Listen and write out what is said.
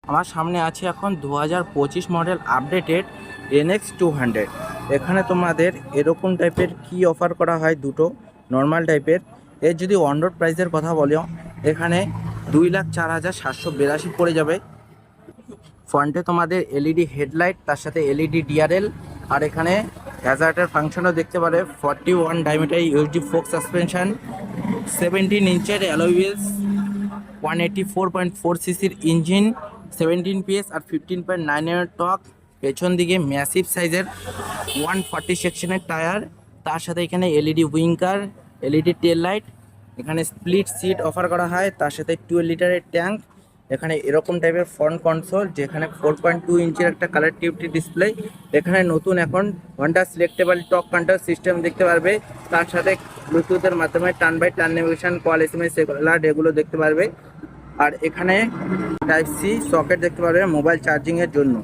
আমার সামনে আছে এখন 2025 মডেল আপডেটেড NX200। এখানে তোমাদের এরকম টাইপের কি অফার করা হয়, দুটো নর্মাল টাইপের। এর যদি অন রোড প্রাইসের কথা বলো, এখানে 2,04,782 পড়ে যাবে। ফ্রন্টে তোমাদের এলইডি হেডলাইট, তার সাথে এলইডি ডিআরএল, আর এখানে হ্যাজার্ডের ফাংশনও দেখতে পারে। 41 ডায়ামিটার ইউএসডি ফোক সাসপেনশন, 17 ইঞ্চের অ্যালয় হুইলস, 184.4 সিসির ইঞ্জিন, 17 PS আর 15.9 এর টর্ক। পেছন দিকে ম্যাসিভ সাইজের 140 সেকশনের টায়ার, তার সাথে এখানে এলইডি উইঙ্কার, এলইডি টেল লাইট। এখানে স্প্লিট সিট অফার করা হয়, তার সাথে 12 লিটারের ট্যাঙ্ক। এখানে এরকম টাইপের ফ্রন্ট কনসোল, যেখানে 4.2 ইঞ্চের একটা কালার টিউটি ডিসপ্লে। এখানে নতুন এখন Honda selectable torque control system দেখতে পারবে, তার সাথে ব্লুটুথের মাধ্যমে turn by turn navigation, call, SMS, এগুলো দেখতে পারবে। আর এখানে টাইপ সি সকেট দেখতে পারবে মোবাইল চার্জিংয়ের জন্য।